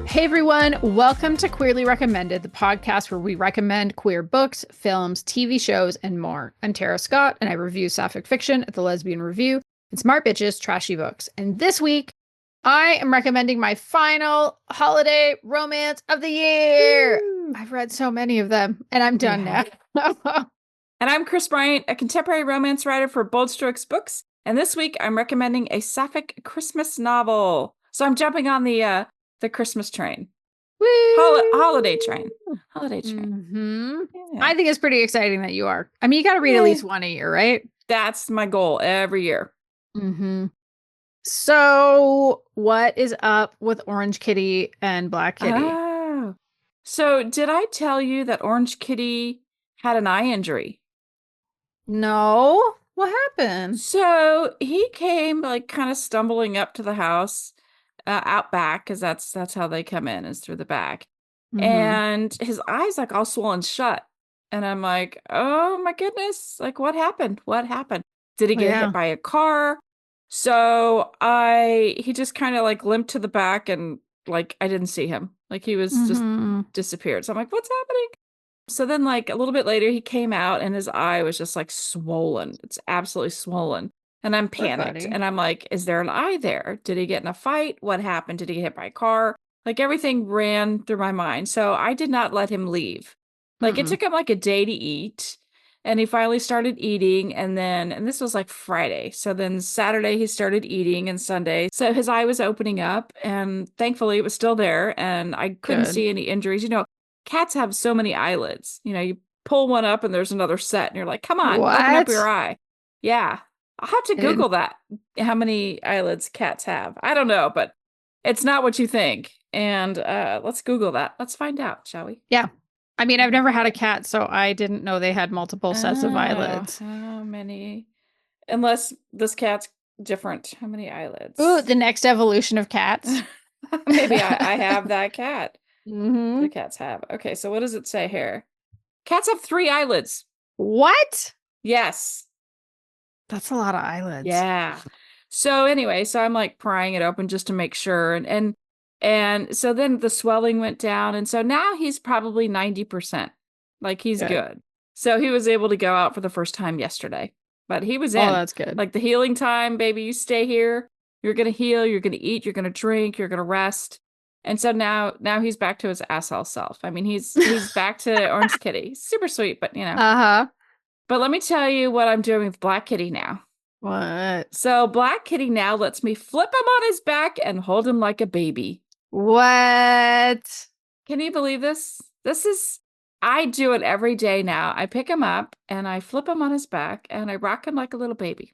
Hey everyone, welcome to Queerly Recommended, the podcast where we recommend queer books, films, TV shows, and more. I'm Tara Scott, and I review sapphic fiction at the Lesbian Review and Smart Bitches Trashy Books. And this week, I am recommending my final holiday romance of the year. Woo! I've read so many of them, and I'm done now. And I'm Kris Bryant, a contemporary romance writer for Bold Strokes Books. And this week, I'm recommending a sapphic Christmas novel. So I'm jumping on the Christmas train. Woo! Holiday train. Holiday train. Mm-hmm. Yeah. I think it's pretty exciting that you are. I mean, you got to read at least one a year, right? That's my goal every year. Mm-hmm. So, what is up with Orange Kitty and Black Kitty? Oh. So, did I tell you that Orange Kitty had an eye injury? No. What happened? So, he came like kind of stumbling up to the house out back, because that's how they come in, is through the back. Mm-hmm. And his eyes like all swollen shut. And I'm like, oh my goodness, like what happened? What happened? Did he get hit by a car? So he just kind of like limped to the back, and like I didn't see him. Like he was just disappeared. So I'm like, what's happening? So then like a little bit later he came out and his eye was just like swollen. It's absolutely swollen. And I'm panicked. And I'm like, is there an eye there? Did he get in a fight? What happened? Did he get hit by a car? Like everything ran through my mind. So I did not let him leave. Like it took him like a day to eat. And he finally started eating. And this was like Friday. So then Saturday he started eating, and Sunday. So his eye was opening up, and thankfully it was still there. And I couldn't see any injuries. You know, cats have so many eyelids. You know, you pull one up and there's another set. And you're like, come on, open up your eye. Yeah. I'll have to Google that, how many eyelids cats have. I don't know, but it's not what you think. And let's Google that. Let's find out, shall we? Yeah. I mean, I've never had a cat, so I didn't know they had multiple sets of eyelids. How many? Unless this cat's different. How many eyelids? Ooh, the next evolution of cats. Maybe I have that cat. Mm-hmm. The cats have. Okay, so what does it say here? Cats have 3 eyelids. What? Yes. That's a lot of eyelids. Yeah. So anyway, so I'm like prying it open just to make sure. And so then the swelling went down. And so now he's probably 90%. Like he's good. So he was able to go out for the first time yesterday. But he was in. Oh, that's good. Like the healing time, baby, you stay here. You're going to heal. You're going to eat. You're going to drink. You're going to rest. And so now he's back to his asshole self. I mean, he's back to Orange Kitty. Super sweet, but you know. Uh-huh. But let me tell you what I'm doing with Black Kitty now. What? So Black Kitty now lets me flip him on his back and hold him like a baby. What? Can you believe this? I do it every day now. I pick him up and I flip him on his back and I rock him like a little baby.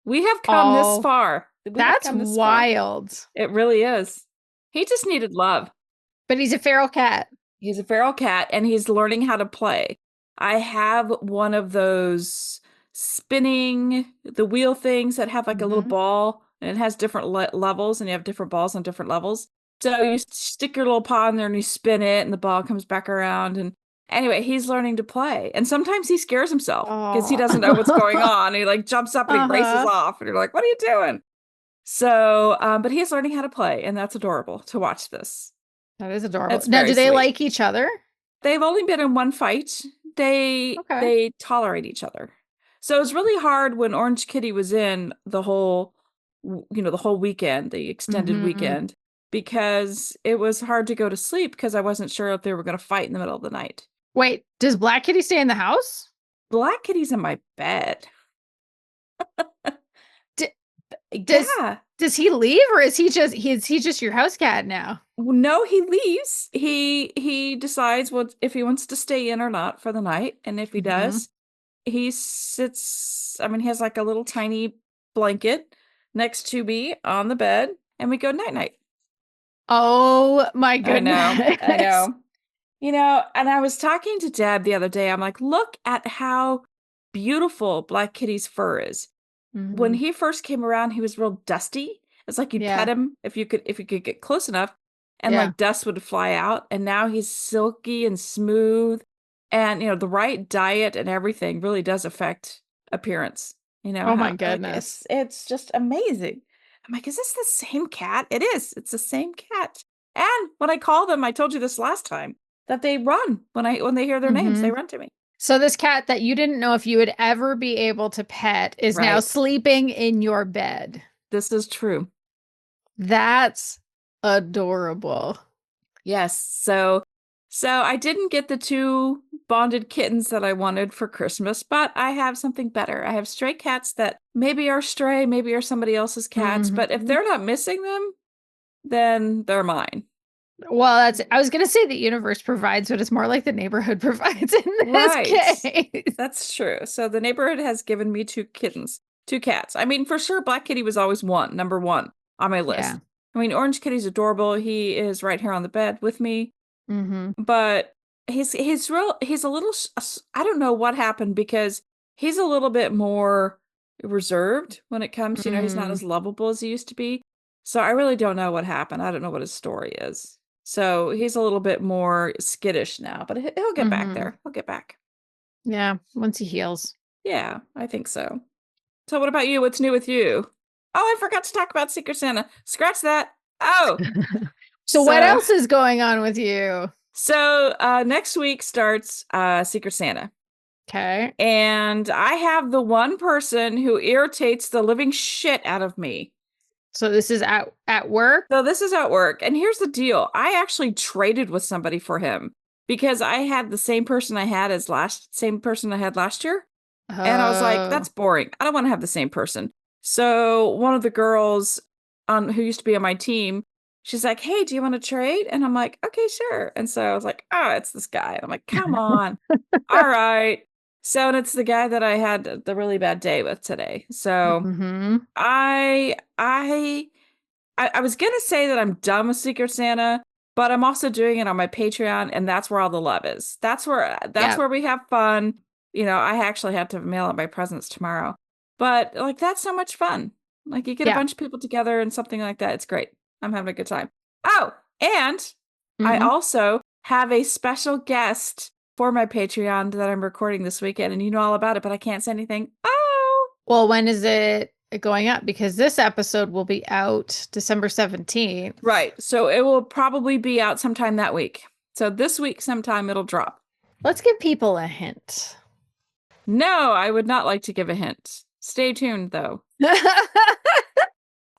We have come this far. That's wild. It really is. He just needed love. But he's a feral cat. He's a feral cat, and he's learning how to play. I have one of those spinning the wheel things that have like a little ball, and it has different levels, and you have different balls on different levels. So you stick your little paw in there and you spin it, and the ball comes back around. And anyway, he's learning to play. And sometimes he scares himself because he doesn't know what's going on. He like jumps up and he races off, and you're like, what are you doing? So, but he's learning how to play, and that's adorable to watch this. That is adorable. Now, do they like each other? They've only been in one fight. They tolerate each other. So it's really hard when Orange Kitty was in the whole weekend, the extended weekend, because it was hard to go to sleep because I wasn't sure if they were going to fight in the middle of the night. Wait, does Black Kitty stay in the house? Black Kitty's in my bed. Does he leave, or is he just your house cat now? No, he leaves. He decides if he wants to stay in or not for the night, and if he does, he sits. I mean, he has like a little tiny blanket next to me on the bed, and we go night night. Oh my goodness! I know. You know, and I was talking to Deb the other day. I'm like, look at how beautiful Black Kitty's fur is. When he first came around, he was real dusty. It's like you'd pet him if you could get close enough, and like dust would fly out. And now he's silky and smooth, and you know the right diet and everything really does affect appearance. You know, oh my goodness, it's just amazing. I'm like, is this the same cat? It is. It's the same cat. And when I call them, I told you this last time, that they run when they hear their names, they run to me. So this cat that you didn't know if you would ever be able to pet is now Right. sleeping in your bed. This is true. That's adorable. Yes. So I didn't get the 2 bonded kittens that I wanted for Christmas, but I have something better. I have stray cats that maybe are stray, maybe are somebody else's cats, but if they're not missing them, then they're mine. Well, I was going to say the universe provides, but it's more like the neighborhood provides in this case. That's true. So the neighborhood has given me 2 kittens, 2 cats. I mean, for sure, Black Kitty was always number one on my list. Yeah. I mean, Orange Kitty's adorable. He is right here on the bed with me. But he's a little, I don't know what happened, because he's a little bit more reserved when it comes, he's not as lovable as he used to be. So I really don't know what happened. I don't know what his story is. So he's a little bit more skittish now, but he'll get back there. He'll get back. Yeah, once he heals. Yeah, I think so. So what about you? What's new with you? Oh, I forgot to talk about Secret Santa. Scratch that. Oh. So what else is going on with you? So next week starts Secret Santa. Okay. And I have the one person who irritates the living shit out of me. So this is at work? So this is at work. And here's the deal. I actually traded with somebody for him because I had the same person I had last year. And I was like, that's boring. I don't want to have the same person. So one of the girls who used to be on my team, she's like, hey, do you want to trade? And I'm like, okay, sure. And so I was like, oh, it's this guy. And I'm like, come on. All right. So, and it's the guy that I had the really bad day with today. So I was going to say that I'm done with Secret Santa, but I'm also doing it on my Patreon, and that's where all the love is. That's where we have fun. I actually have to mail out my presents tomorrow, but like, that's so much fun. Like, you get a bunch of people together and something like that. It's great. I'm having a good time. Oh, and I also have a special guest for my Patreon that I'm recording this weekend, and you know all about it, but I can't say anything. Oh, well, when is it going up? Because this episode will be out December 17th. Right. So it will probably be out sometime that week. So this week sometime it'll drop. Let's give people a hint. No, I would not like to give a hint. Stay tuned, though.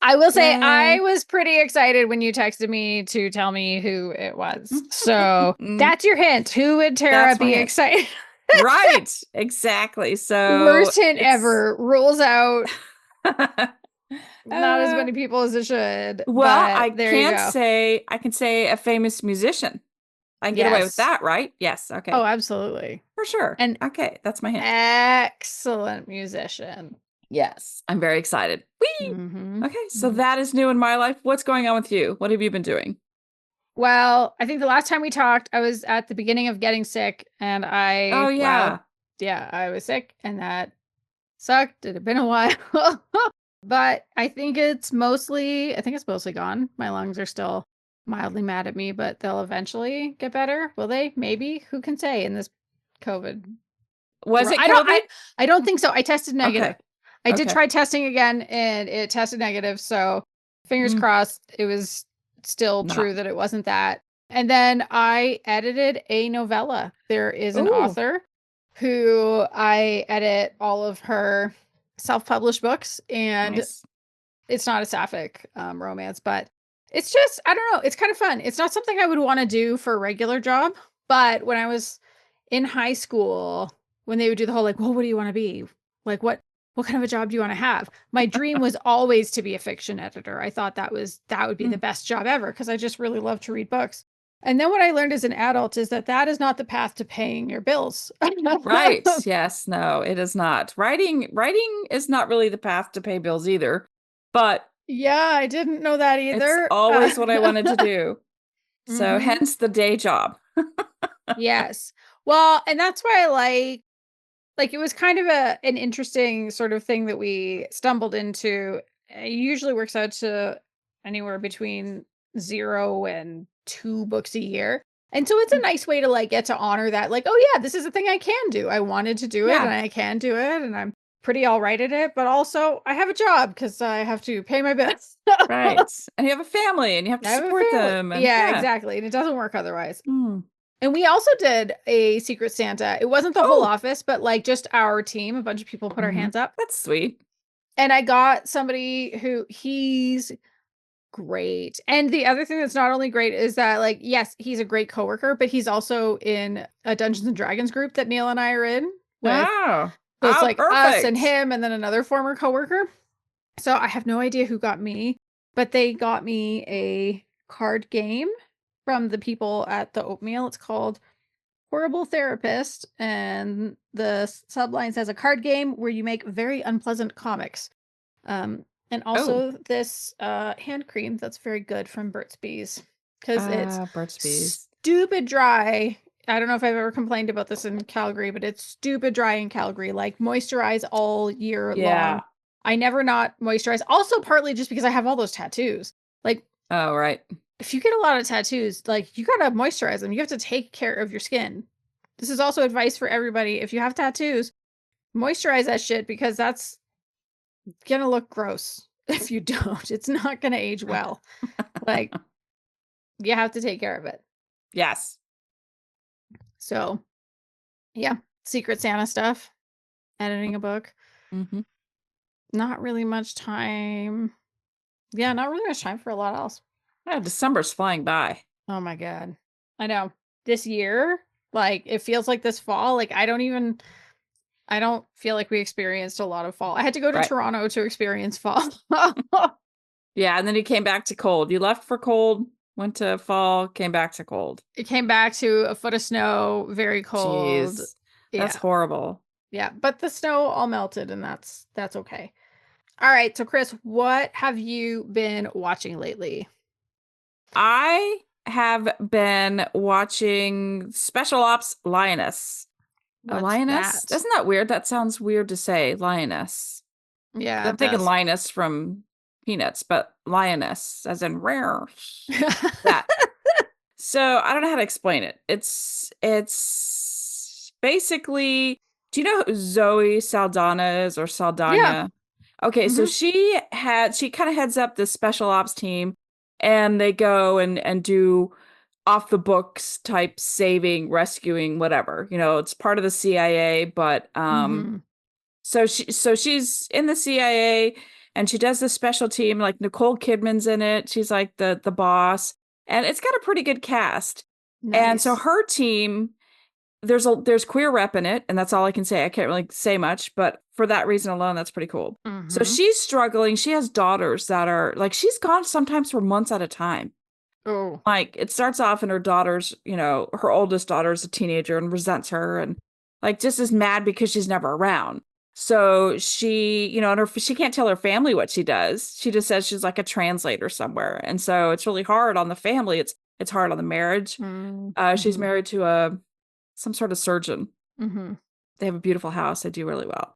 I will say I was pretty excited when you texted me to tell me who it was. So that's your hint. Who would Tara be excited? Right. Exactly. So worst hint ever. Rules out. Not as many people as it should. Well, I can say a famous musician. I can get away with that, right? Yes. Okay. Oh, absolutely. For sure. And okay, that's my hint. Excellent musician. Yes. I'm very excited. Whee! Okay, so that is new in my life. What's going on with you? What have you been doing? Well, I think the last time we talked, I was at the beginning of getting sick, and I was sick, and that sucked. It had been a while. But I think it's mostly gone. My lungs are still mildly mad at me, but they'll eventually get better. Will they? Maybe. Who can say in this COVID? Was it COVID? I don't think so. I tested negative. Okay. I did try testing again, and it tested negative. So fingers crossed it was still true that it wasn't that. And then I edited a novella. There is an author who I edit all of her self-published books, and it's not a sapphic romance, but it's just, I don't know, it's kind of fun. It's not something I would want to do for a regular job, but when I was in high school, when they would do the whole like, well, what do you want to be? Like, what kind of a job do you want to have? My dream was always to be a fiction editor. I thought that would be the best job ever, because I just really love to read books. And then what I learned as an adult is that is not the path to paying your bills. Right. Yes. No, it is not. Writing is not really the path to pay bills either. But yeah, I didn't know that either. It's always what I wanted to do. So hence the day job. Yes. Well, and that's why I like it was kind of an interesting sort of thing that we stumbled into. It usually works out to anywhere between 0 and 2 books a year. And so it's a nice way to like get to honor that, like, oh yeah, this is a thing I can do. I wanted to do it and I can do it. And I'm pretty all right at it, but also I have a job because I have to pay my bills. Right. And you have a family and you have to I have a support family. them. And Yeah, exactly. And it doesn't work otherwise. Mm. And we also did a Secret Santa. It wasn't the whole Oh, office, but like just our team. A bunch of people put our hands up. that's sweet. And I got somebody who he's great. And the other thing that's not only great is that, like, yes, he's a great coworker, but he's also in a Dungeons and Dragons group that Neil and I are in with. Oh, So it's like us and perfect. him and then another former coworker. So I have no idea who got me, but they got me a card game from the people at the Oatmeal. It's called Horrible Therapist, and the subline says a card game where you make very unpleasant comics. And Oh, also this hand cream that's very good from Burt's Bees because it's Burt's Bees. stupid dry. I don't know if I've ever complained about this in Calgary, but it's stupid dry in Calgary. Like moisturize all year long. I never not moisturize. Also, partly just because I have all those tattoos. Like, oh, right. if you get a lot of tattoos, like you gotta moisturize them. You have to take care of your skin. This is also advice for everybody. If you have tattoos, moisturize that shit because that's gonna look gross if you don't. It's not gonna age well. Like, you have to take care of it. Yes. So, yeah, Secret Santa stuff, editing a book. Not really much time. Yeah, not really much time for a lot else. Yeah, December's flying by. Oh my God. I know. This year, like, it feels like this fall. Like, I don't feel like we experienced a lot of fall. I had to go to Toronto to experience fall. Yeah, and then you came back to cold. You left for cold, went to fall, came back to cold. It came back to a foot of snow, very cold. Jeez, that's horrible. Yeah, but the snow all melted, and that's okay. All right, so Kris, what have you been watching lately? I have been watching Special Ops Lioness. What's Lioness? that? Isn't that weird? That sounds weird to say, Lioness. Yeah, I'm thinking Linus from Peanuts, but Lioness, as in rare. That. So I don't know how to explain it. It's basically, do you know who Zoe Saldana is or Saldana? Yeah. Okay, so she kind of heads up this special ops team and they go and do off the books type saving, rescuing, whatever. You know, it's part of the CIA, but so she's in the CIA and she does this special team, like Nicole Kidman's in it. She's like the boss. And it's got a pretty good cast. Nice. And so her team, there's queer rep in it, and that's all I can say. I can't really say much, but for that reason alone, that's pretty cool. So she's struggling. She has daughters that are like, she's gone sometimes for months at a time. Oh. Like it starts off and her daughter's, you know, her oldest daughter's a teenager and resents her and like just is mad because she's never around. So she, you know, and she can't tell her family what she does. She just says she's like a translator somewhere. And so it's really hard on the family. It's hard on the marriage. She's married to some sort of surgeon. They have a beautiful house. They do really well.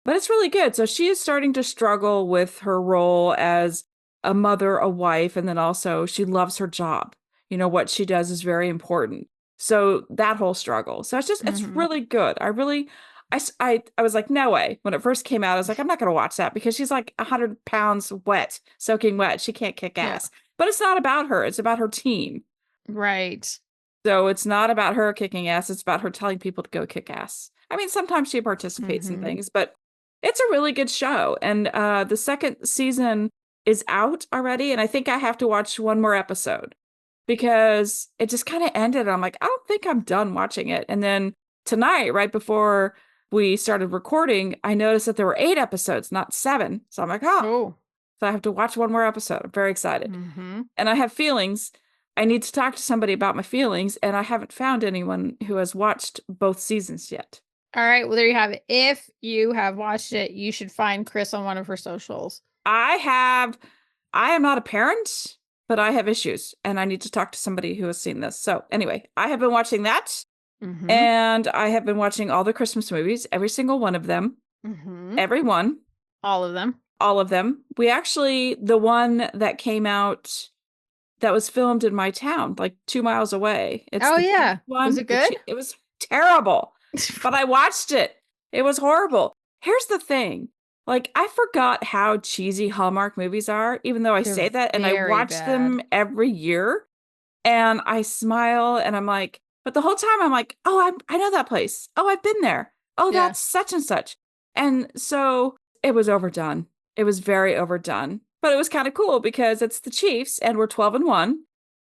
But it's really good. So she is starting to struggle with her role as a mother, a wife, and then also she loves her job. You know, what she does is very important. So that whole struggle. So it's just, it's really good. I was like, no way. When it first came out, I was like, I'm not going to watch that because she's like 100 pounds wet, soaking wet. She can't kick ass. But it's not about her. It's about her team. Right. So it's not about her kicking ass. It's about her telling people to go kick ass. I mean, sometimes she participates in things, but it's a really good show. And the second season is out already. And I think I have to watch one more episode because it just kind of ended. I'm like, I don't think I'm done watching it. And then tonight, right before we started recording, I noticed that there were 8 episodes, not 7. So I'm like, oh. So I have to watch one more episode. I'm very excited. And I have feelings. I need to talk to somebody about my feelings, and I haven't found anyone who has watched both seasons yet. All right. Well, there you have it. If you have watched it, you should find Kris on one of her socials. I am not a parent, but I have issues, and I need to talk to somebody who has seen this. So anyway, I have been watching that. And I have been watching all the Christmas movies, every single one of them. Every one. All of them. All of them. We actually, the one that came out that was filmed in my town, like 2 miles away. Oh, yeah. Was it good? It was terrible, but I watched it. It was horrible. Here's the thing. Like, I forgot how cheesy Hallmark movies are, even though I They're say that, and I very watch bad. them every year, and I smile, and I'm like, but the whole time I'm like, oh, I know that place. Oh, I've been there. Oh, Yeah. that's such and such. And so it was overdone. It was very overdone, but it was kind of cool because it's the Chiefs, and we're 12-1,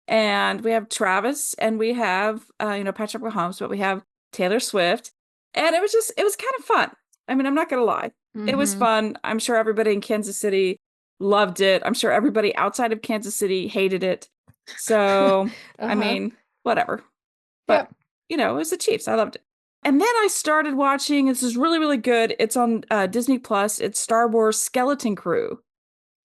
and we have Travis, and we have Patrick Mahomes, but we have Taylor Swift, and it was kind of fun. I mean, I'm not gonna lie. It was Mm-hmm. fun. I'm sure everybody in Kansas City loved it. I'm sure everybody outside of Kansas City hated it. So, I Uh-huh. mean, whatever. But, Yep. it was the Chiefs. I loved it. And then I started watching, this is really, really good. It's on Disney Plus. It's Star Wars Skeleton Crew.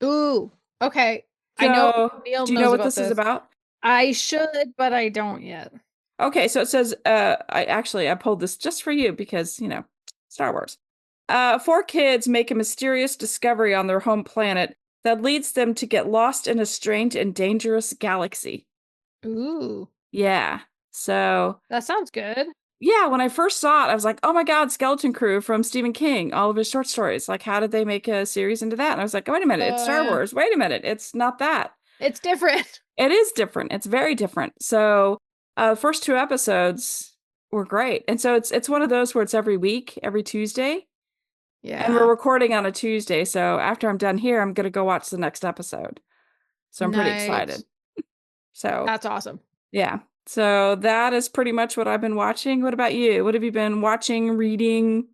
Ooh. Okay. I know So, Neil do you know knows what about this is this. about? I should, but I don't yet. Okay, so it says, I pulled this just for you because, Star Wars. Four kids make a mysterious discovery on their home planet that leads them to get lost in a strange and dangerous galaxy. Ooh. Yeah. So, That sounds good. yeah, when I first saw it, I was like, oh my God, Skeleton Crew from Stephen King, all of his short stories. Like, how did they make a series into that? And I was like, oh, wait a minute, it's Star Uh, Wars. Wait a minute, it's not that. it's different. It is different. It's very different. So, first two episodes were great. And so it's one of those where it's every week, every Tuesday. And we're Yeah. recording on a Tuesday. So after I'm done here, I'm gonna go watch the next episode. So I'm pretty excited. Nice. So That's awesome. yeah. So that is pretty much what I've been watching. What about you? What have you been watching, reading,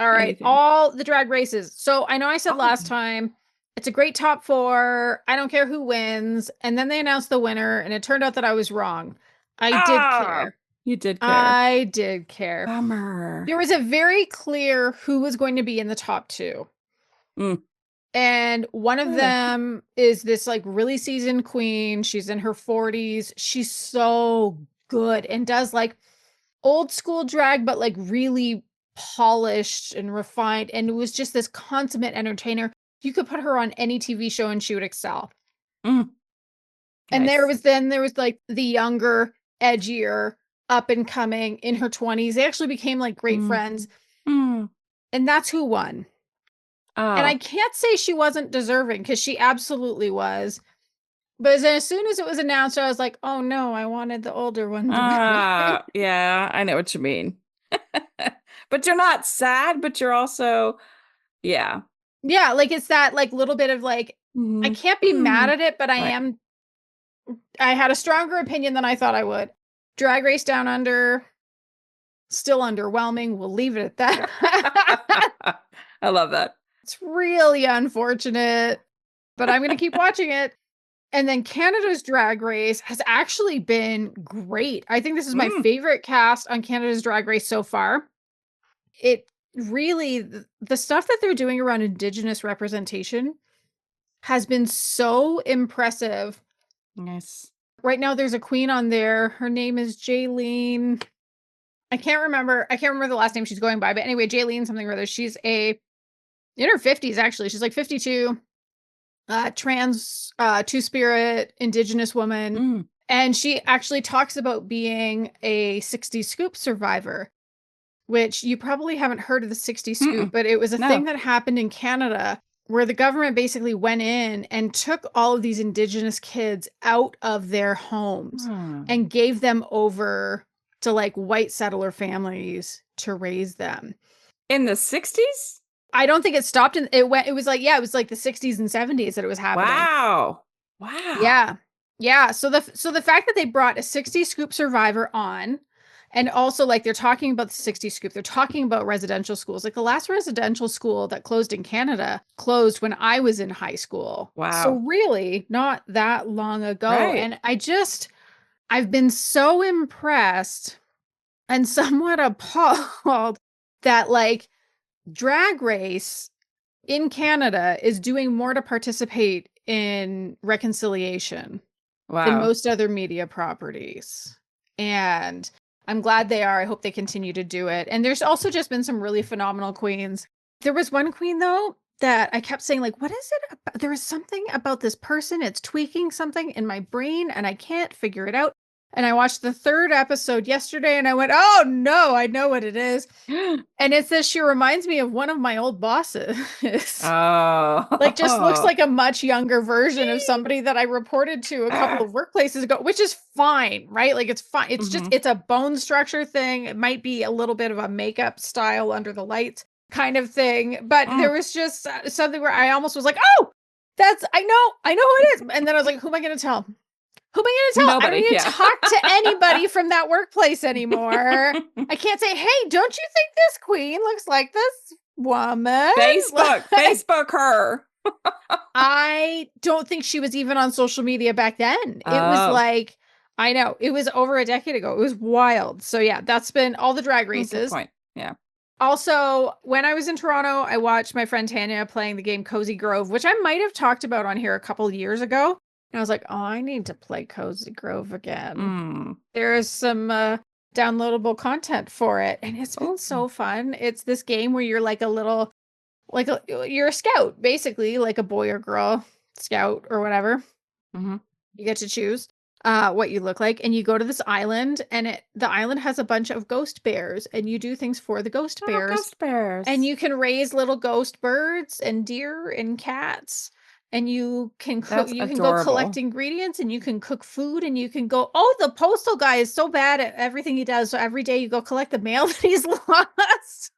All right. anything? All the drag races. So I know I said Oh. last time it's a great top four. I don't care who wins. And then they announced the winner, and it turned out that I was wrong. I did Ah, care. you did care. I did care. Bummer. There was a very clear who was going to be in the top two. Mm, And one of really? them is this like really seasoned queen. She's in her 40s. She's so good and does like old school drag, but like really polished and refined. And it was just this consummate entertainer. You could put her on any TV show and she would excel. Mm, And nice. there was like the younger, edgier, up and coming in her 20s. They actually became like great Mm, friends. mm. And that's who won. And I Oh. can't say she wasn't deserving because she absolutely was. But as soon as it was announced, I was like, oh no, I wanted the older one to win. Yeah, I know what you mean. But you're not sad, but you're also, yeah. Yeah, like it's that like little bit of like, I Mhm. can't be mad Mm. at it, but Right. I had a stronger opinion than I thought I would. Drag Race Down Under, still underwhelming. We'll leave it at that. I love that. It's really unfortunate, but I'm going to keep watching it. And then Canada's Drag Race has actually been great. I think this is my Mm. favorite cast on Canada's Drag Race so far. It really, the stuff that they're doing around Indigenous representation has been so impressive. Nice. Right now, there's a queen on there. Her name is Jaylene. I can't remember the last name she's going by, but anyway, Jaylene something or other. She's in her 50s, actually. She's like 52, trans, two-spirit, Indigenous woman. Mm. And she actually talks about being a 60 scoop survivor, which you probably haven't heard of the 60 scoop, Mm-mm. but it was a thing No. that happened in Canada where the government basically went in and took all of these Indigenous kids out of their homes Hmm. and gave them over to like white settler families to raise them. In the 60s? I don't think it stopped in it went it was like yeah, it was like the 60s and 70s that it was happening. Wow. Wow. Yeah. Yeah, so the fact that they brought a 60 scoop survivor on and also like they're talking about the 60 scoop, they're talking about residential schools. Like the last residential school that closed in Canada closed when I was in high school. So Wow. really not that long ago Right. and I've been so impressed and somewhat appalled that like Drag Race in Canada is doing more to participate in reconciliation than Wow. most other media properties. And I'm glad they are. I hope they continue to do it. And there's also just been some really phenomenal queens. There was one queen though that I kept saying like, what is it about? There is something about this person. It's tweaking something in my brain and I can't figure it out. And I watched the third episode yesterday and I went, oh no, I know what it is. And it's this, she reminds me of one of my old bosses. Like just looks Oh. like a much younger version of somebody that I reported to a couple of workplaces ago, which is fine, right? Like it's fine. It's just, Mhm. it's a bone structure thing. It might be a little bit of a makeup style under the lights kind of thing. But there was just something where I almost was like, oh, I know who it is. And then I was like, who am I going to tell? Who am I going to tell? I don't Nobody. need to Yeah. talk to anybody from that workplace anymore. I can't say, hey, don't you think this queen looks like this woman? Facebook her. I don't think she was even on social media back then. It was Oh, like, I know, it was over a decade ago. It was wild. So yeah, that's been all the drag good races. point. Yeah. Also, when I was in Toronto, I watched my friend Tanya playing the game Cozy Grove, which I might have talked about on here a couple years ago. And I was like, oh, I need to play Cozy Grove again. There is some downloadable content for it. And it's been so fun. It's this game where you're like a little, you're a scout, basically, like a boy or girl scout or whatever. Mm-hmm. You get to choose what you look like, and you go to this island, and the island has a bunch of ghost bears, and you do things for the ghost bears. Ghost bears. And you can raise little ghost birds and deer and cats, and you can cook. You can go collect ingredients, and you can cook food, and you can go. Oh, the postal guy is so bad at everything he does. So every day you go collect the mail that he's lost.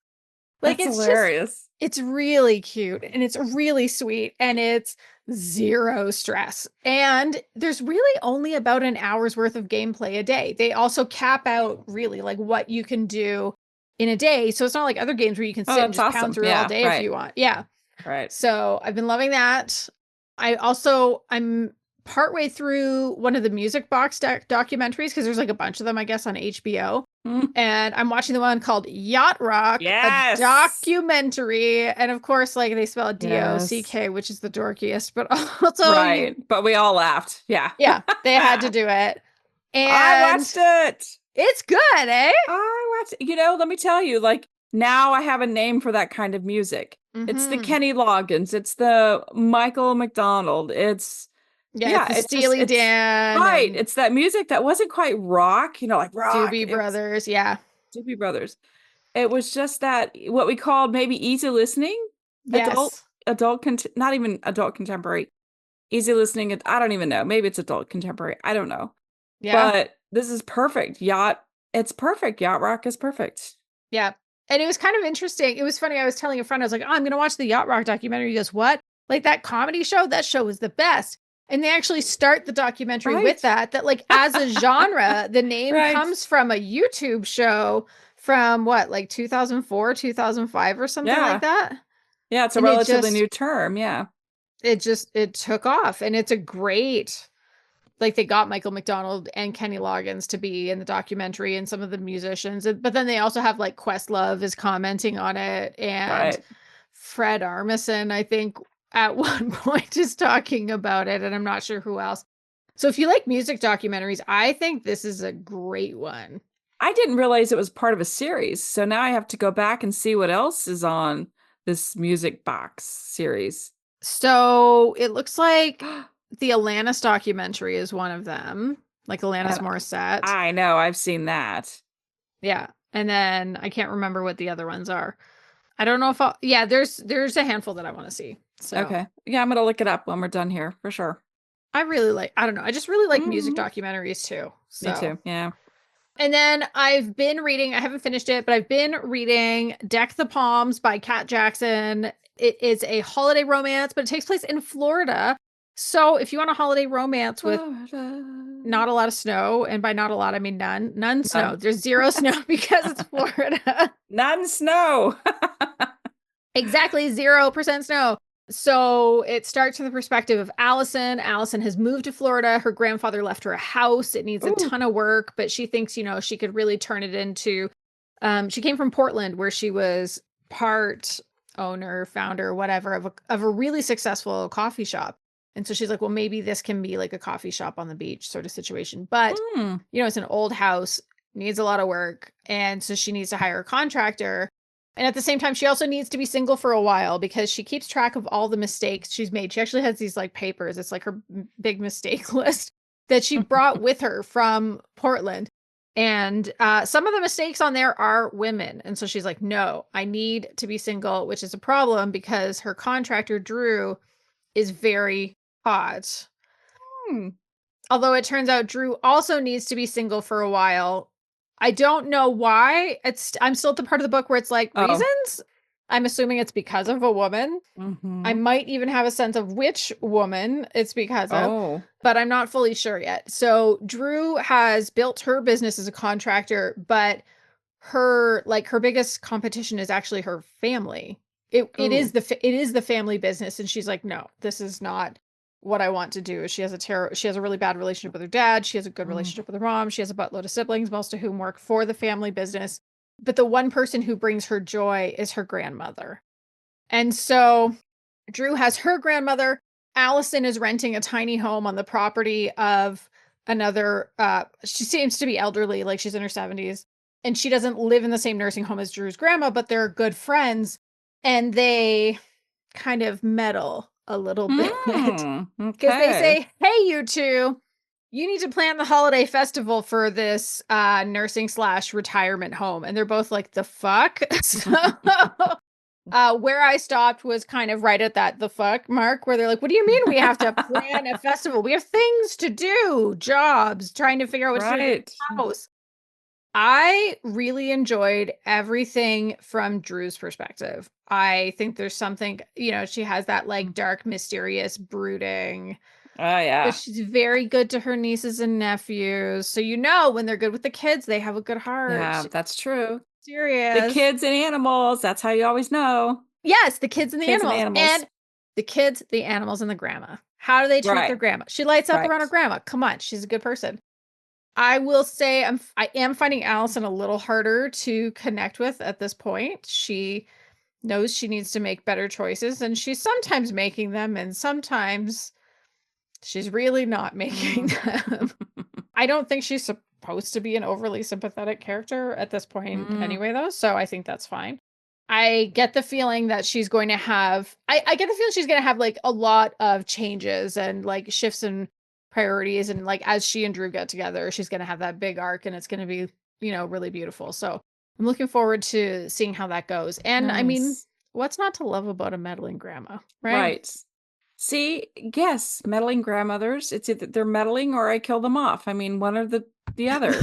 Like That's it's hilarious. It's really cute and it's really sweet and it's zero stress. And there's really only about an hour's worth of gameplay a day. They also cap out really like what you can do in a day. So it's not like other games where you can sit and just pound through all day if you want. Yeah. Right. So I've been loving that. I'm partway through one of the music box documentaries because there's like a bunch of them, I guess, on HBO. And I'm watching the one called Yacht Rock, a documentary. And of course, like they spell it D-O-C-K, which is the dorkiest, but also but we all laughed. Yeah. Yeah, they had to do it. And I watched it. It's good, eh? I watched it. Let me tell you, like now I have a name for that kind of music. It's the Kenny Loggins. It's the Michael McDonald. It's it's Steely Dan. Right. It's that music that wasn't quite rock, like rock. Doobie Brothers. Yeah. Doobie Brothers. It was just that what we called maybe easy listening. Yes. Not even adult contemporary. Easy listening. I don't even know. Maybe it's adult contemporary. I don't know. Yeah. But this is perfect. It's perfect. Yacht rock is perfect. Yeah. And it was kind of interesting. It was funny. I was telling a friend, I was like, oh, I'm going to watch the Yacht Rock documentary. He goes, what? Like that comedy show? That show was the best. And they actually start the documentary with that like as a genre, the name comes from a YouTube show from what, like 2004, 2005 or something like that. Yeah, it's a relatively new term. Yeah. It took off and it's a great, like they got Michael McDonald and Kenny Loggins to be in the documentary and some of the musicians. But then they also have like Questlove is commenting on it and Fred Armisen, I think, at one point is talking about it, and I'm not sure who else. So if you like music documentaries, I think this is a great one. I didn't realize it was part of a series. So now I have to go back and see what else is on this music box series. So it looks like the Alanis documentary is one of them, like Alanis Morissette. I know. I've seen that. Yeah. And then I can't remember what the other ones are. I don't know if there's a handful that I want to see. So okay. Yeah, I'm going to look it up when we're done here for sure. I just really like music documentaries too. So. Me too. Yeah. And then I've been reading, I haven't finished it, but I've been reading Deck the Palms by Kat Jackson. It is a holiday romance, but it takes place in Florida. So if you want a holiday romance with not a lot of snow, and by not a lot, I mean none snow. There's zero snow because it's Florida. None snow. Exactly, 0% snow. So it starts from the perspective of Allison. Allison has moved to Florida. Her grandfather left her a house. It needs a ton of work, but she thinks, she could really turn it into, she came from Portland where she was part owner, founder, whatever, of a really successful coffee shop. And so she's like, well, maybe this can be like a coffee shop on the beach sort of situation. But, it's an old house, needs a lot of work. And so she needs to hire a contractor. And at the same time, she also needs to be single for a while because she keeps track of all the mistakes she's made. She actually has these like papers. It's like her big mistake list. that she brought with her from Portland. And some of the mistakes on there are women. And so she's like, no, I need to be single, which is a problem because her contractor, Drew, is very hot. Hmm. Although it turns out Drew also needs to be single for a while. I don't know why. I'm still at the part of the book where it's like reasons. I'm assuming it's because of a woman. I might even have a sense of which woman it's because of, but I'm not fully sure yet. So Drew has built her business as a contractor, but her biggest competition is actually her family. It is the family business, and she's like, no, this is not what I want to do. She has a really bad relationship with her dad. She has a good relationship with her mom. She has a buttload of siblings, most of whom work for the family business. But the one person who brings her joy is her grandmother. And so Drew has her grandmother. Allison is renting a tiny home on the property of another, she seems to be elderly, like she's in her 70s. And she doesn't live in the same nursing home as Drew's grandma, but they're good friends. And they kind of meddle a little bit. Because they say, hey, you two, you need to plan the holiday festival for this nursing/retirement home. And they're both like, the fuck? So where I stopped was kind of right at that the fuck mark, where they're like, what do you mean we have to plan a festival? We have things to do, jobs, trying to figure out what to do with the house. I really enjoyed everything from Drew's perspective. I think there's something, she has that like dark, mysterious brooding. Oh, yeah. But she's very good to her nieces and nephews. So, when they're good with the kids, they have a good heart. Yeah, that's true. Serious. The kids and animals. That's how you always know. Yes, the kids and the animals. And the kids, the animals, and the grandma. How do they treat their grandma? She lights up around her grandma. Come on, she's a good person. I will say I am finding Allison a little harder to connect with at this point. She knows she needs to make better choices, and she's sometimes making them, and sometimes she's really not making them. I don't think she's supposed to be an overly sympathetic character at this point anyway, though, so I think that's fine. I get the feeling that she's going to have I get the feeling she's going to have like a lot of changes and like shifts in priorities, and like as she and Drew get together, she's going to have that big arc, and it's going to be, really beautiful. So I'm looking forward to seeing how that goes. And I mean, what's not to love about a meddling grandma, right? See, yes, meddling grandmothers. It's either they're meddling or I kill them off. I mean, one or the other.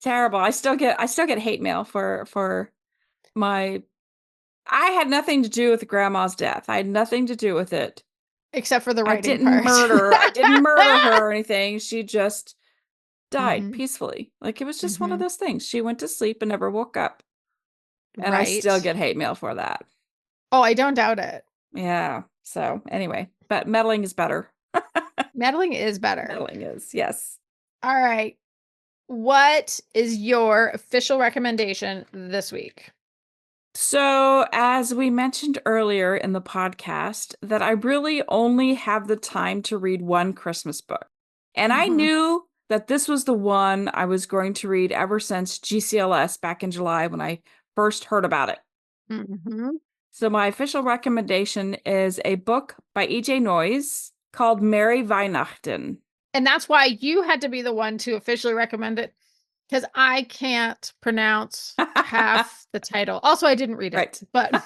Terrible. I still get hate mail for I had nothing to do with grandma's death. I had nothing to do with it. Except for the writing I didn't murder her or anything. She just died peacefully. Like it was just one of those things. She went to sleep and never woke up. And I still get hate mail for that. Oh, I don't doubt it. Yeah. So anyway, but meddling is better. Meddling is better. Meddling is, yes. All right. What is your official recommendation this week? So, as we mentioned earlier in the podcast, that I really only have the time to read one Christmas book. And I knew that this was the one I was going to read ever since GCLS back in July when I first heard about it. So my official recommendation is a book by E.J. Noyes called Merry Weihnachten. And that's why you had to be the one to officially recommend it, because I can't pronounce half the title. Also, I didn't read it, but.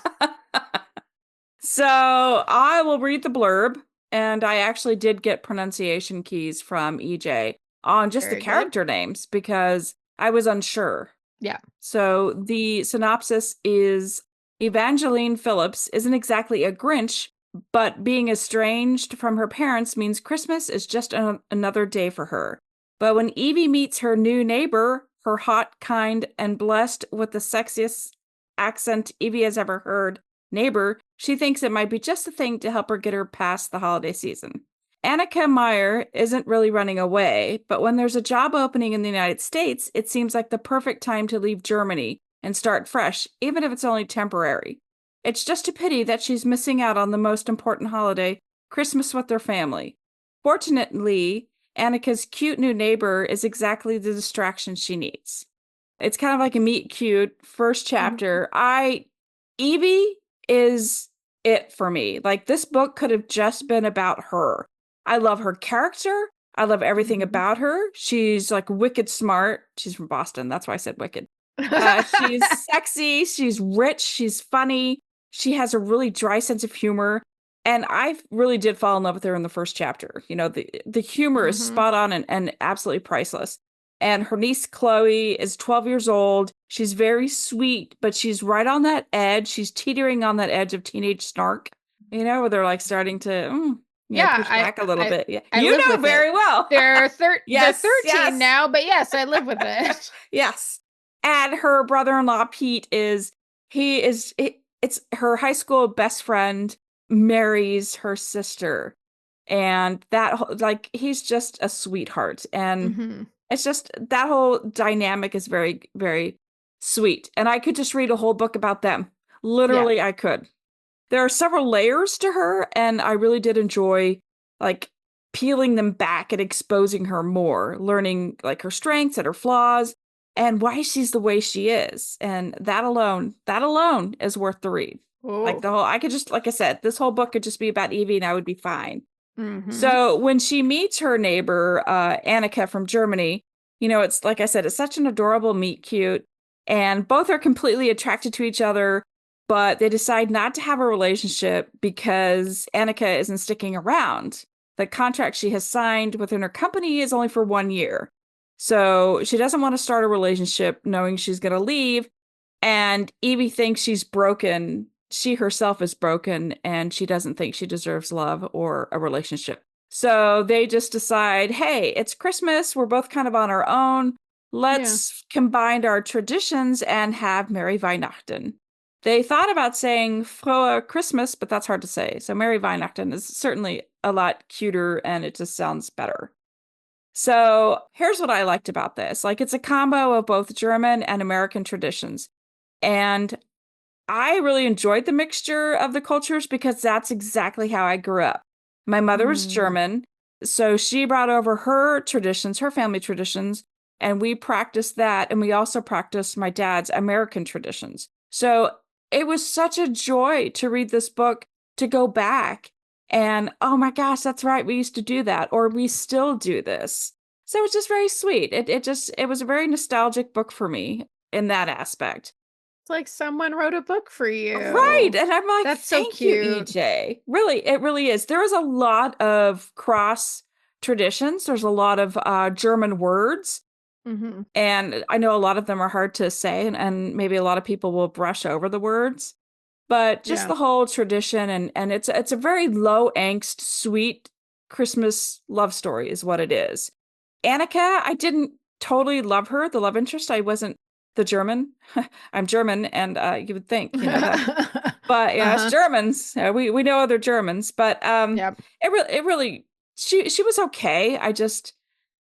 So I will read the blurb, and I actually did get pronunciation keys from EJ on just the character names because I was unsure. Yeah. So the synopsis is Evangeline Phillips isn't exactly a Grinch, but being estranged from her parents means Christmas is just another day for her. But when Evie meets her new neighbor, her hot, kind, and blessed with the sexiest accent Evie has ever heard neighbor, she thinks it might be just the thing to help her get her past the holiday season. Annika Meyer isn't really running away, but when there's a job opening in the United States, it seems like the perfect time to leave Germany and start fresh, even if it's only temporary. It's just a pity that she's missing out on the most important holiday, Christmas with her family. Fortunately, Annika's cute new neighbor is exactly the distraction she needs. It's kind of like a meet cute first chapter. Evie is it for me. Like, this book could have just been about her. I love her character. I love everything about her. She's like wicked smart. She's from Boston. That's why I said wicked. She's sexy. She's rich. She's funny. She has a really dry sense of humor. And I really did fall in love with her in the first chapter. You know, the humor is spot on and absolutely priceless. And her niece Chloe is 12 years old. She's very sweet, but she's right on that edge. She's teetering on that edge of teenage snark, you know, where they're like starting to push back a little bit. Yeah. I You live know with very it. well. They're 13 yes. now, but yes, I live with it. Yes. And her brother-in-law Pete it's her high school best friend marries her sister. And that like he's just a sweetheart. And it's just that whole dynamic is very, very sweet. And I could just read a whole book about them. Literally, I could. There are several layers to her, and I really did enjoy like peeling them back and exposing her more, learning like her strengths and her flaws and why she's the way she is. And that alone is worth the read. Ooh. Like I could just, like I said, this whole book could just be about Evie and I would be fine. So when she meets her neighbor, Annika from Germany, you know, it's like I said, it's such an adorable meet cute. And both are completely attracted to each other, but they decide not to have a relationship because Annika isn't sticking around. The contract she has signed within her company is only for 1 year. So she doesn't want to start a relationship knowing she's going to leave. And Evie thinks she's broken. She herself is broken and she doesn't think she deserves love or a relationship. So they just decide, hey, it's Christmas. We're both kind of on our own. Let's combine our traditions and have Merry Weihnachten. They thought about saying Frohe Christmas, but that's hard to say. So Merry Weihnachten is certainly a lot cuter and it just sounds better. So here's what I liked about this. Like it's a combo of both German and American traditions. And I really enjoyed the mixture of the cultures because that's exactly how I grew up. My mother was German, so she brought over her traditions, her family traditions, and we practiced that. And we also practiced my dad's American traditions. So it was such a joy to read this book, to go back and, oh my gosh, that's right. We used to do that, or we still do this. So it was just very sweet. It was a very nostalgic book for me in that aspect. Like someone wrote a book for you. Right. And I'm like, that's so thank you, cute. EJ. Really, it really is. There is a lot of cross traditions. There's a lot of German words. And I know a lot of them are hard to say, and maybe a lot of people will brush over the words. But just the whole tradition, and it's a very low angst, sweet Christmas love story is what it is. Annika, I didn't totally love her, the love interest. I wasn't the German. I'm German, and you would think, you know that. But yeah, it's Germans. We know other Germans, but it really she was okay. I just,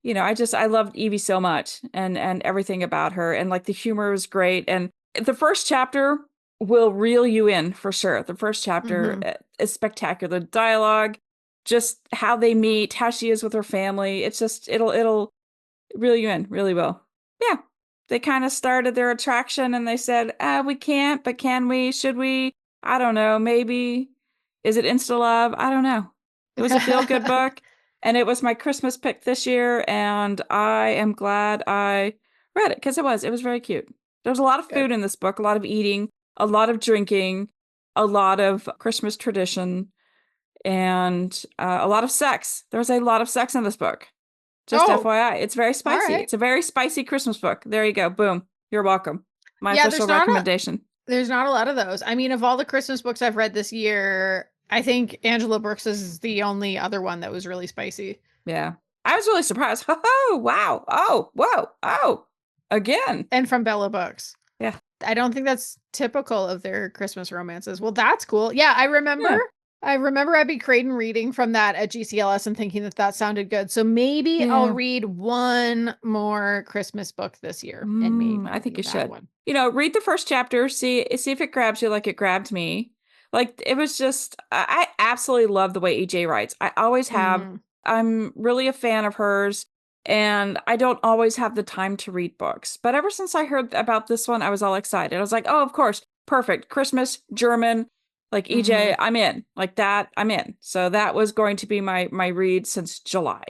you know, I loved Evie so much and everything about her, and like the humor was great. And the first chapter will reel you in for sure. The first chapter is spectacular. Dialogue, just how they meet, how she is with her family. It's just it'll reel you in, really will. Yeah. They kind of started their attraction and they said, we can't, but can we? Should we? I don't know. Maybe. Is it insta love? I don't know. It was a feel good book and it was my Christmas pick this year. And I am glad I read it because it was very cute. There was a lot of food in this book, a lot of eating, a lot of drinking, a lot of Christmas tradition, and a lot of sex. There was a lot of sex in this book. Just FYI, it's very spicy. Right. It's a very spicy Christmas book. There you go. Boom. You're welcome. My official recommendation. There's not a lot of those. I mean, of all the Christmas books I've read this year, I think Angela Brooks is the only other one that was really spicy. Yeah. I was really surprised. Oh, wow. Oh, whoa. Oh, again. And from Bella Books. Yeah. I don't think that's typical of their Christmas romances. Well, that's cool. Yeah, I remember. Yeah. I remember Abby Creighton reading from that at GCLS and thinking that sounded good. So maybe I'll read one more Christmas book this year. And maybe I think you should. One. You know, read the first chapter, see if it grabs you like it grabbed me. Like it was just, I absolutely love the way EJ writes. I always have. I'm really a fan of hers. And I don't always have the time to read books. But ever since I heard about this one, I was all excited. I was like, oh, of course. Perfect. Christmas, German. Like EJ, I'm in. Like that, I'm in. So that was going to be my read since July.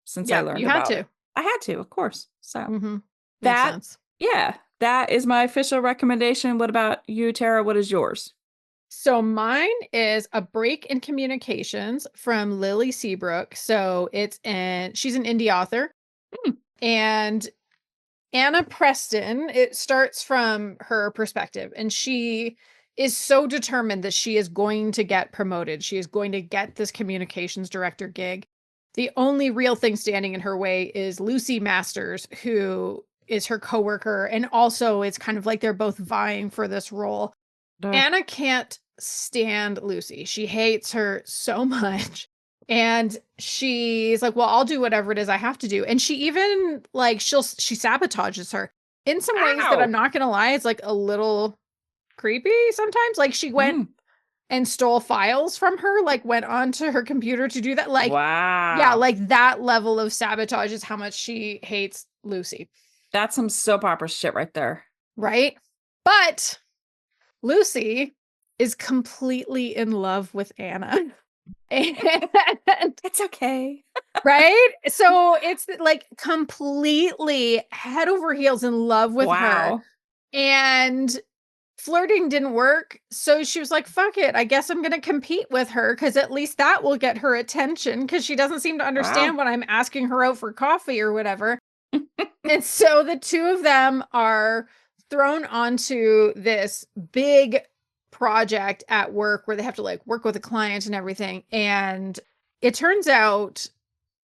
since I Yeah, learned you had about to. it. I had to, of course. So Mm-hmm. Makes that, sense. yeah, that is my official recommendation. What about you, Tara? What is yours? So mine is A Break in Communications from Lily Seabrook. So she's an indie author. Hmm. And Anna Preston, it starts from her perspective, and she is so determined that she is going to get promoted. She is going to get this communications director gig. The only real thing standing in her way is Lucy Masters, who is her coworker, and also it's kind of like they're both vying for this role. Anna can't stand Lucy. She hates her so much. And she's like, well, I'll do whatever it is I have to do. And she even like she sabotages her in some ways that I'm Ow. not gonna lie, it's like a little creepy sometimes. Like she went Mm. and stole files from her, like went onto her computer to do that. Like, yeah, Wow. like that level of sabotage is how much she hates Lucy. That's some soap opera shit right there. Right? But Lucy is completely in love with Anna. And It's okay. right? So it's like completely head over heels in love with her. Wow. And flirting didn't work. So she was like, fuck it. I guess I'm going to compete with her because at least that will get her attention because she doesn't seem to understand Wow. when I'm asking her out for coffee or whatever. And so the two of them are thrown onto this big project at work where they have to like work with a client and everything. And it turns out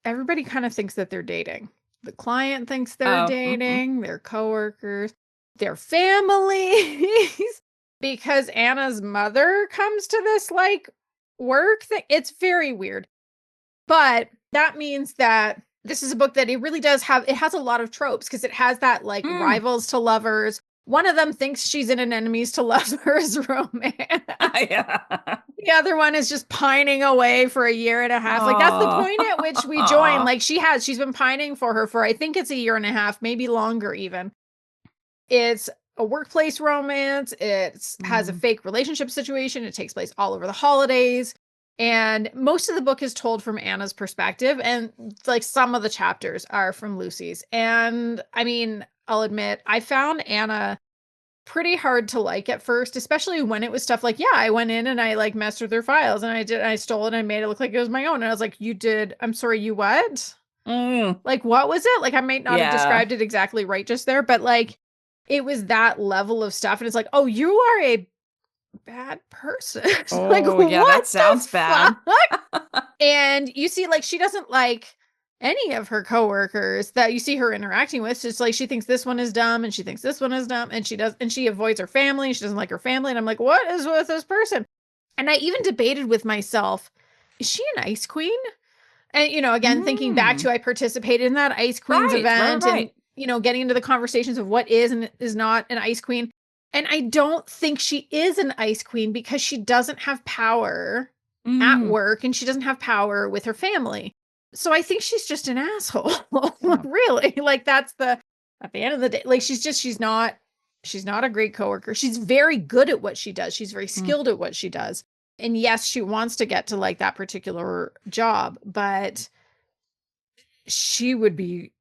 everybody kind of thinks that they're dating. The client thinks they're Oh. dating, their coworkers, their families, because Anna's mother comes to this like work thing. It's very weird. But that means that this is a book that it really does have, it has a lot of tropes because it has that like Mm. rivals to lovers. One of them thinks she's in an enemies to lovers romance. Yeah. The other one is just pining away for a year and a half. Like that's the point at which we join. Oh. Like she's been pining for her for I think it's a year and a half, maybe longer even. It's a workplace romance. It has a Mm. fake relationship situation. It takes place all over the holidays. And most of the book is told from Anna's perspective. And like some of the chapters are from Lucy's. And I mean, I'll admit, I found Anna pretty hard to like at first, especially when it was stuff like, yeah, I went in and I like messed with their files and I stole it and I made it look like it was my own. And I was like, you did, I'm sorry, you what? Mm. Like, what was it? Like, I might not have Yeah. described it exactly right just there, but like, it was that level of stuff. And it's like, oh, you are a bad person. Like, Oh, yeah, what that the sounds bad. fuck? And you see, like, she doesn't like any of her coworkers that you see her interacting with. It's like she thinks this one is dumb and she thinks this one is dumb and she avoids her family. She doesn't like her family. And I'm like, what is with this person? And I even debated with myself, is she an ice queen? And, again, thinking back Mm. to I participated in that Ice Queens Right, right, event and, right. getting into the conversations of what is and is not an Ice Queen. And I don't think she is an Ice Queen because she doesn't have power at Mm. work and she doesn't have power with her family. So I think she's just an asshole. Yeah. Really. Like at the end of the day, like she's not a great coworker. She's very good at what she does. She's very Mm. skilled at what she does. And yes, she wants to get to like that particular job, but she would be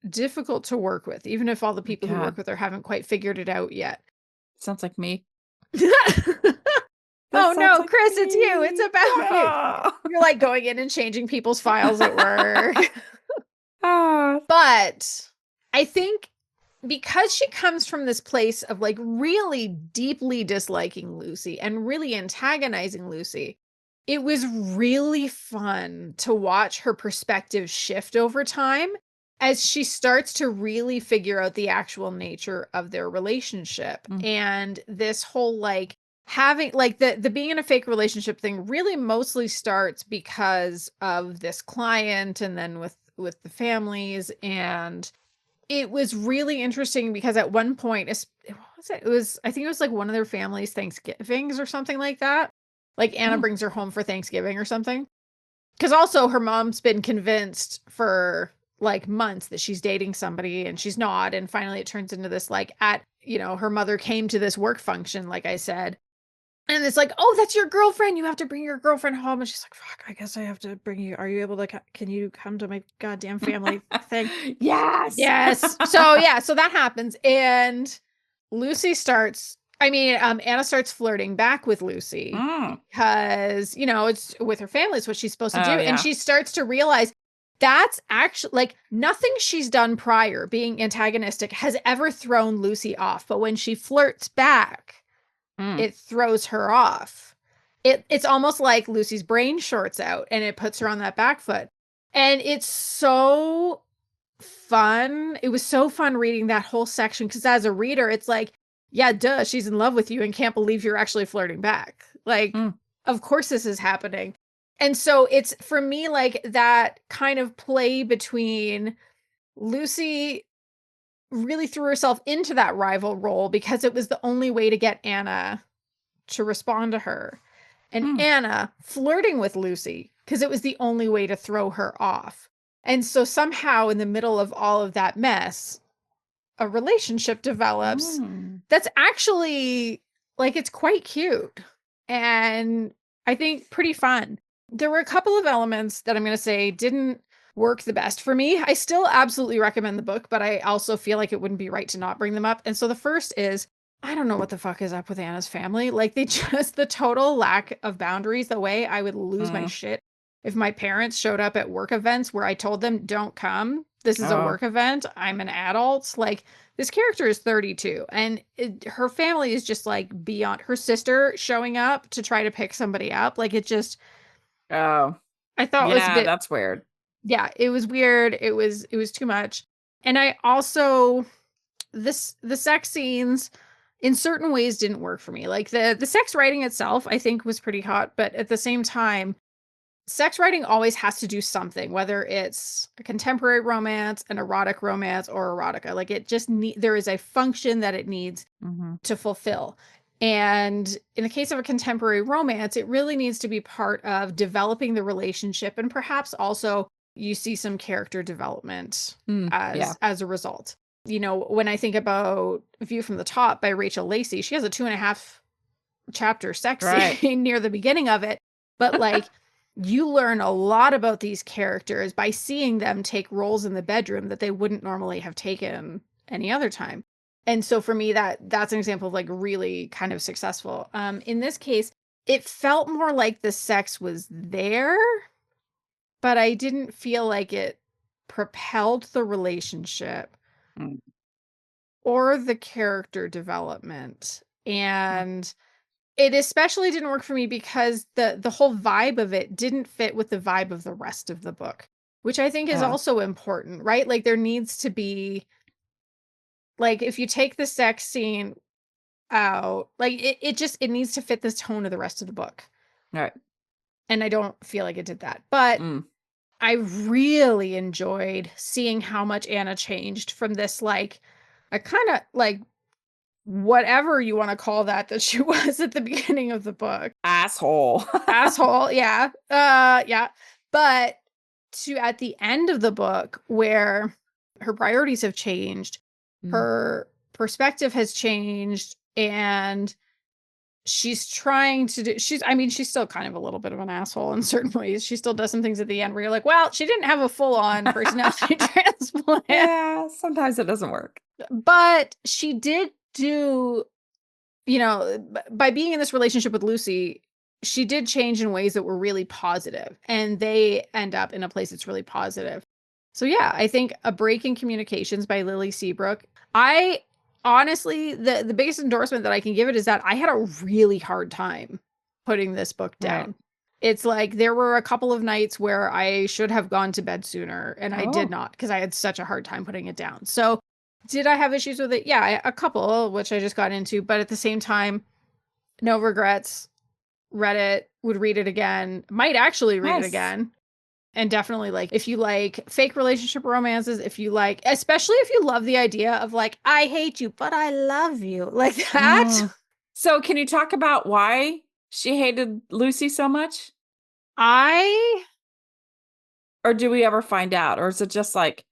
difficult to work with, even if all the My people who work God. with her haven't quite figured it out yet. Sounds like me. That Oh sounds no, like Kris, it's you. It's me. about you. Ah. You're like going in and changing people's files at work. Ah. But I think because she comes from this place of like really deeply disliking Lucy and really antagonizing Lucy, it was really fun to watch her perspective shift over time as she starts to really figure out the actual nature of their relationship. Mm. And this whole like having like the being in a fake relationship thing really mostly starts because of this client and then with the families. And it was really interesting because at one point, what was it? It was, I think it was like one of their family's Thanksgivings or something like that. Like Anna Mm. brings her home for Thanksgiving or something. Because also her mom's been convinced for like months that she's dating somebody and she's not. And finally it turns into this like her mother came to this work function, like I said. And it's like, oh, that's your girlfriend. You have to bring your girlfriend home. And she's like, fuck, I guess I have to bring you. Are you able to, can you come to my goddamn family thing? Yes. Yes. So that happens. And Lucy starts, Anna starts flirting back with Lucy because, it's with her family. It's what she's supposed to do. Oh, And yeah. she starts to realize that's actually like nothing she's done prior being antagonistic has ever thrown Lucy off. But when she flirts back, it throws her off. It's almost like Lucy's brain shorts out and it puts her on that back foot. And it's so fun. It was so fun reading that whole section because as a reader, it's like, yeah, duh, she's in love with you and can't believe you're actually flirting back. Like, of course this is happening. And so it's for me like that kind of play between Lucy really threw herself into that rival role because it was the only way to get Anna to respond to her. And Anna flirting with Lucy because it was the only way to throw her off. And so somehow in the middle of all of that mess, a relationship develops that's actually like it's quite cute and I think pretty fun. There were a couple of elements that I'm going to say didn't work the best for me. I still absolutely recommend the book, but I also feel like it wouldn't be right to not bring them up. And so the first is I don't know what the fuck is up with Anna's family. Like they just the total lack of boundaries, the way I would lose my shit if my parents showed up at work events where I told them don't come. This is a work event. I'm an adult. Like this character is 32 and her family is just like beyond her sister showing up to try to pick somebody up. Like it just I thought was a bit that's weird. Yeah, it was weird. It was too much. And I also the sex scenes in certain ways didn't work for me. Like the sex writing itself I think was pretty hot, but at the same time sex writing always has to do something, whether it's a contemporary romance, an erotic romance, or erotica. Like it just there is a function that it needs to fulfill. And in the case of a contemporary romance, it really needs to be part of developing the relationship. And perhaps also you see some character development as a result. You know, when I think about View from the Top by Rachel Lacey, she has a 2.5 chapter sex scene near the beginning of it. But like, you learn a lot about these characters by seeing them take roles in the bedroom that they wouldn't normally have taken any other time. And so for me, that's an example of like really kind of successful. In this case, it felt more like the sex was there, but I didn't feel like it propelled the relationship or the character development. And it especially didn't work for me because the whole vibe of it didn't fit with the vibe of the rest of the book, which I think is also important, right? Like there needs to be, like if you take the sex scene out, like it needs to fit the tone of the rest of the book. Right. And I don't feel like it did that. But I really enjoyed seeing how much Anna changed from this, like, I kind of like whatever you want to call that she was at the beginning of the book. Asshole. Yeah. Yeah. But to at the end of the book where her priorities have changed, her perspective has changed, and she's trying to do, she's still kind of a little bit of an asshole in certain ways. She still does some things at the end where you're like, well, she didn't have a full-on personality transplant. Yeah, sometimes it doesn't work. But she did do, by being in this relationship with Lucy, she did change in ways that were really positive, and they end up in a place that's really positive. So yeah, I think A Break in Communications by Lily Seabrook. I honestly, the biggest endorsement that I can give it is that I had a really hard time putting this book down. Right. It's like there were a couple of nights where I should have gone to bed sooner, and I did not because I had such a hard time putting it down. So did I have issues with it? Yeah, a couple, which I just got into, but at the same time, no regrets. Read it, would read it again, might actually read it again. And definitely, like, if you like fake relationship romances, especially if you love the idea of like, I hate you, but I love you, like that. So can you talk about why she hated Lucy so much? Or do we ever find out? Or is it just like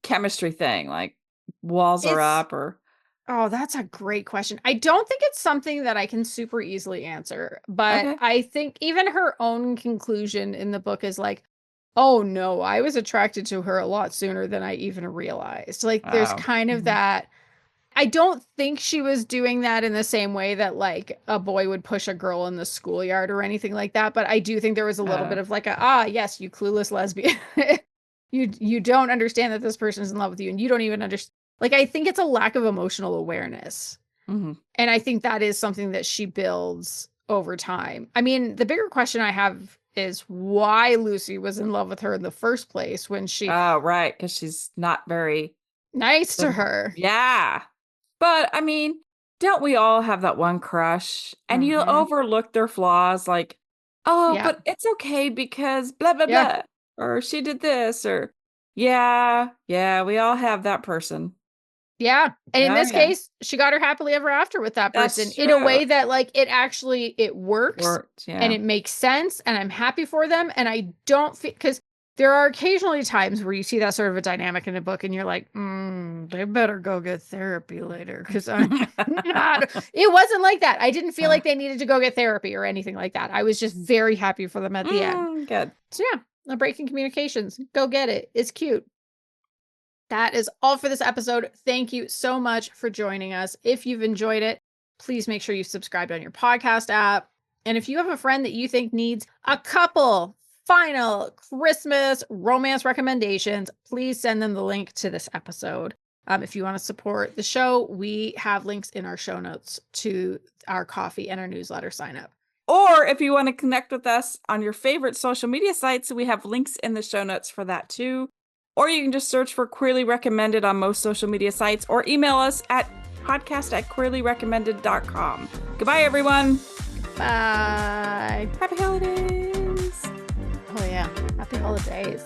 chemistry thing? Like walls are up or Oh, that's a great question. I don't think it's something that I can super easily answer, but Okay. I think even her own conclusion in the book is like, oh no, I was attracted to her a lot sooner than I even realized. Like, there's Wow. kind of Mhm. that. I don't think she was doing that in the same way that like a boy would push a girl in the schoolyard or anything like that. But I do think there was a little bit of like yes, you clueless lesbian. You don't understand that this person is in love with you, and you don't even understand. Like, I think it's a lack of emotional awareness. Mhm. And I think that is something that she builds over time. I mean, the bigger question I have is why Lucy was in love with her in the first place when she Oh, right, because she's not very nice to her. yeah. But I mean, don't we all have that one crush and you Mm-hmm. overlook their flaws like, oh, Yeah. but it's okay because blah blah Yeah. blah. Or she did this, or yeah, yeah, we all have that person. Yeah. And in Oh this yeah. case, she got her happily ever after with that person That's in a true. way that like it works Worked, and yeah. it makes sense and I'm happy for them and I don't feel because there are occasionally times where you see that sort of a dynamic in a book and you're like, they better go get therapy later because I'm not. It wasn't like that. I didn't feel like they needed to go get therapy or anything like that. I was just very happy for them at the end. Good. So yeah, a break in communications. Go get it. It's cute. That is all for this episode. Thank you so much for joining us. If you've enjoyed it, please make sure you subscribe on your podcast app. And if you have a friend that you think needs a couple final Christmas romance recommendations, please send them the link to this episode. If you want to support the show, we have links in our show notes to our coffee and our newsletter sign up. Or if you want to connect with us on your favorite social media sites, we have links in the show notes for that too. Or you can just search for Queerly Recommended on most social media sites or email us at podcast@queerlyrecommended.com. Goodbye, everyone. Bye. Happy holidays. Oh, yeah. Happy holidays.